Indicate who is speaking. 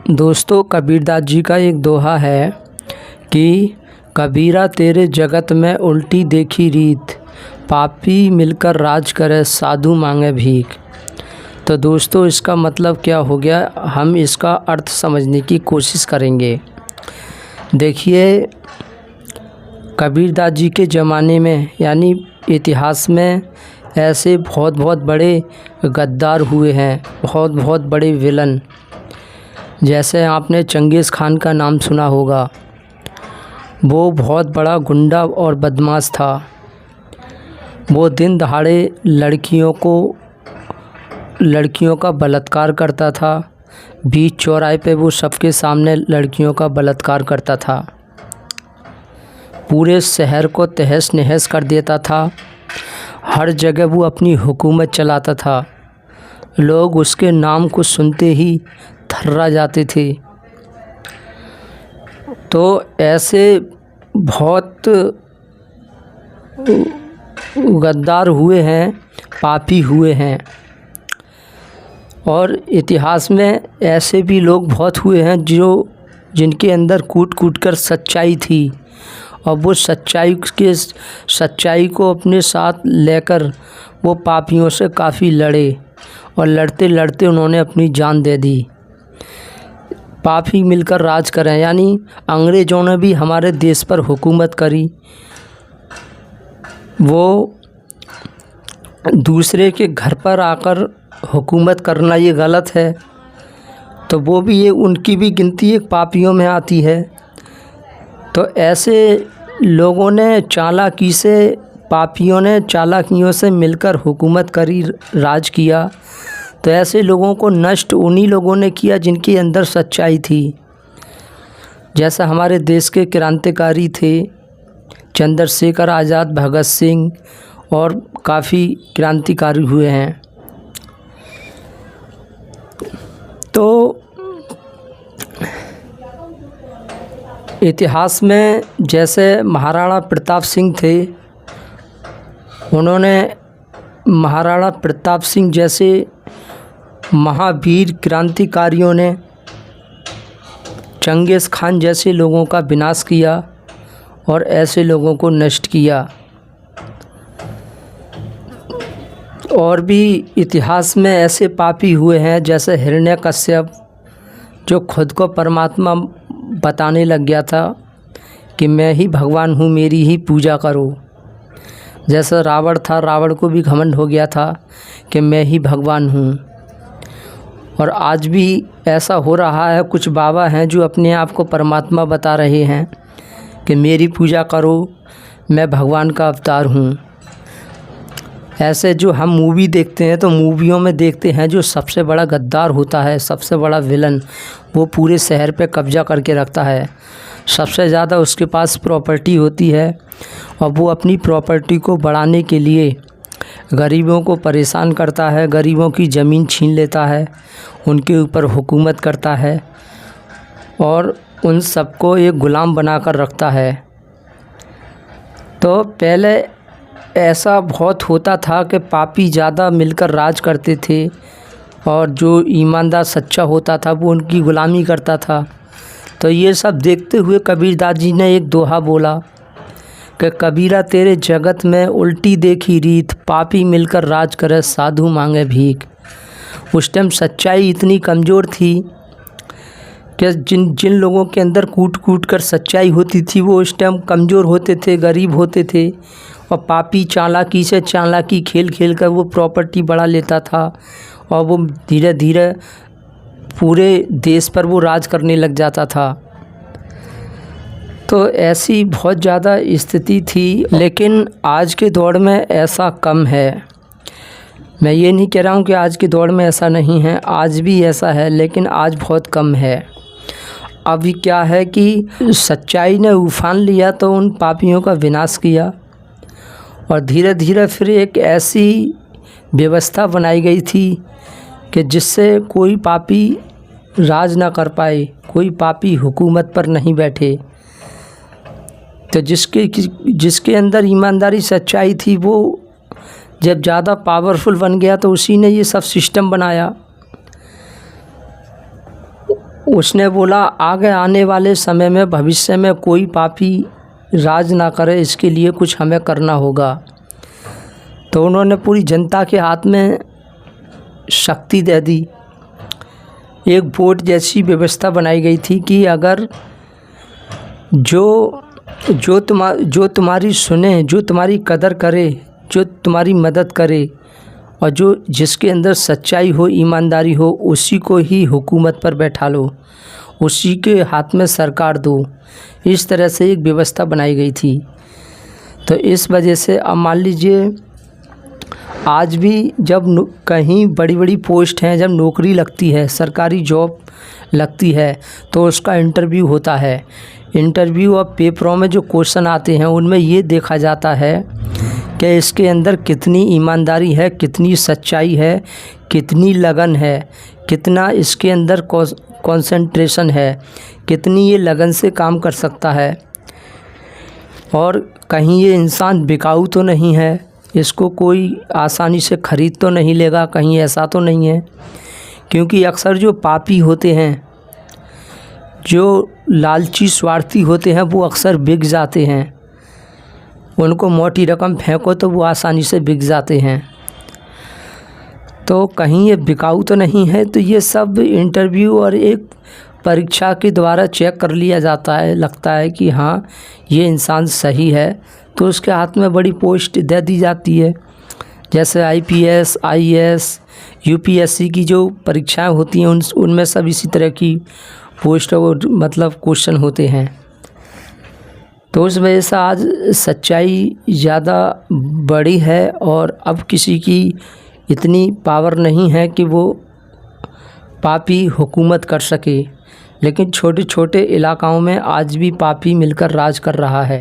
Speaker 1: दोस्तों, कबीरदास जी का एक दोहा है कि कबीरा तेरे जगत में उल्टी देखी रीत, पापी मिलकर राज करे साधु मांगे भीख। तो दोस्तों, इसका मतलब क्या हो गया, हम इसका अर्थ समझने की कोशिश करेंगे। देखिए, कबीरदास जी के ज़माने में यानी इतिहास में ऐसे बहुत बड़े गद्दार हुए हैं, बहुत बड़े विलन। जैसे आपने चंगेज़ खान का नाम सुना होगा। वो बहुत बड़ा गुंडा और बदमाश था। वो दिन दहाड़े लड़कियों का बलात्कार करता था। बीच चौराहे पे वो सबके सामने लड़कियों का बलात्कार करता था। पूरे शहर को तहस नहस कर देता था। हर जगह वो अपनी हुकूमत चलाता था। लोग उसके नाम को सुनते ही थर्रा जाते थे। तो ऐसे बहुत गद्दार हुए हैं, पापी हुए हैं। और इतिहास में ऐसे भी लोग बहुत हुए हैं जिनके अंदर कूट कर सच्चाई थी, और वो सच्चाई को अपने साथ लेकर वो पापियों से काफ़ी लड़े, और लड़ते लड़ते उन्होंने अपनी जान दे दी। पापी मिलकर राज करें, यानी अंग्रेज़ों ने भी हमारे देश पर हुकूमत करी। वो दूसरे के घर पर आकर हुकूमत करना ये गलत है, तो वो भी ये उनकी भी गिनती एक पापियों में आती है। तो ऐसे लोगों ने पापियों ने चालाकियों से मिलकर हुकूमत करी, राज किया। तो ऐसे लोगों को नष्ट उन्हीं लोगों ने किया जिनके अंदर सच्चाई थी। जैसा हमारे देश के क्रांतिकारी थे चंद्रशेखर आज़ाद, भगत सिंह, और काफ़ी क्रांतिकारी हुए हैं। तो इतिहास में जैसे महाराणा प्रताप सिंह थे, महाराणा प्रताप सिंह जैसे महावीर क्रांतिकारियों ने चंगेज़ खान जैसे लोगों का विनाश किया और ऐसे लोगों को नष्ट किया। और भी इतिहास में ऐसे पापी हुए हैं जैसे हिरण्यकश्यप, जो खुद को परमात्मा बताने लग गया था कि मैं ही भगवान हूँ, मेरी ही पूजा करो। जैसा रावण था, रावण को भी घमंड हो गया था कि मैं ही भगवान हूँ। और आज भी ऐसा हो रहा है, कुछ बाबा हैं जो अपने आप को परमात्मा बता रहे हैं कि मेरी पूजा करो, मैं भगवान का अवतार हूँ। ऐसे जो हम मूवी देखते हैं, तो मूवियों में देखते हैं जो सबसे बड़ा गद्दार होता है, सबसे बड़ा विलन, वो पूरे शहर पे कब्जा करके रखता है। सबसे ज़्यादा उसके पास प्रॉपर्टी होती है, और वो अपनी प्रॉपर्टी को बढ़ाने के लिए गरीबों को परेशान करता है, गरीबों की ज़मीन छीन लेता है, उनके ऊपर हुकूमत करता है, और उन सबको एक ग़ुलाम बनाकर रखता है। तो पहले ऐसा बहुत होता था कि पापी ज़्यादा मिलकर राज करते थे, और जो ईमानदार सच्चा होता था वो उनकी ग़ुलामी करता था। तो ये सब देखते हुए कबीरदास जी ने एक दोहा बोला कि कबीरा तेरे जगत में उल्टी देखी रीत, पापी मिलकर राज करे साधु मांगे भीख। उस टाइम सच्चाई इतनी कमज़ोर थी कि जिन लोगों के अंदर कूट कर सच्चाई होती थी, वो उस टाइम कमज़ोर होते थे, गरीब होते थे। और पापी चालाकी खेल कर वो प्रॉपर्टी बढ़ा लेता था, और वो धीरे धीरे पूरे देश पर वो राज करने लग जाता था। तो ऐसी बहुत ज़्यादा स्थिति थी, लेकिन आज के दौर में ऐसा कम है। मैं ये नहीं कह रहा हूँ कि आज के दौर में ऐसा नहीं है, आज भी ऐसा है, लेकिन आज बहुत कम है। अभी क्या है कि सच्चाई ने उफान लिया, तो उन पापियों का विनाश किया, और धीरे धीरे फिर एक ऐसी व्यवस्था बनाई गई थी कि जिससे कोई पापी राज ना कर पाए, कोई पापी हुकूमत पर नहीं बैठे। तो जिसके अंदर ईमानदारी सच्चाई थी, वो जब ज़्यादा पावरफुल बन गया तो उसी ने ये सब सिस्टम बनाया। उसने बोला आगे आने वाले समय में भविष्य में कोई पापी राज ना करे, इसके लिए कुछ हमें करना होगा। तो उन्होंने पूरी जनता के हाथ में शक्ति दे दी। एक वोट जैसी व्यवस्था बनाई गई थी कि अगर जो तुम्हारी सुने, जो तुम्हारी कदर करे, जो तुम्हारी मदद करे और जिसके अंदर सच्चाई हो, ईमानदारी हो, उसी को ही हुकूमत पर बैठा लो, उसी के हाथ में सरकार दो। इस तरह से एक व्यवस्था बनाई गई थी। तो इस वजह से अब मान लीजिए आज भी जब कहीं बड़ी बड़ी पोस्ट हैं, जब नौकरी लगती है, सरकारी जॉब लगती है, तो उसका इंटरव्यू होता है। इंटरव्यू और पेपरों में जो क्वेश्चन आते हैं उनमें ये देखा जाता है कि इसके अंदर कितनी ईमानदारी है, कितनी सच्चाई है, कितनी लगन है, कितना इसके अंदर कंसंट्रेशन है, कितनी ये लगन से काम कर सकता है और कहीं ये इंसान बिकाऊ तो नहीं है, इसको कोई आसानी से ख़रीद तो नहीं लेगा, कहीं ऐसा तो नहीं है। क्योंकि अक्सर जो पापी होते हैं, जो लालची स्वार्थी होते हैं, वो अक्सर बिक जाते हैं। उनको मोटी रकम फेंको तो वो आसानी से बिक जाते हैं। तो कहीं ये बिकाऊ तो नहीं है। तो ये सब इंटरव्यू और एक परीक्षा के द्वारा चेक कर लिया जाता है। लगता है कि हाँ ये इंसान सही है, तो उसके हाथ में बड़ी पोस्ट दे दी जाती है। जैसे IPS, IAS, UPSC की जो परीक्षाएं होती हैं उनमें सब इसी तरह की पोस्ट और मतलब क्वेश्चन होते हैं। तो उस वजह से आज सच्चाई ज़्यादा बड़ी है और अब किसी की इतनी पावर नहीं है कि वो पापी हुकूमत कर सके। लेकिन छोटे छोटे इलाकाओं में आज भी पापी मिलकर राज कर रहा है।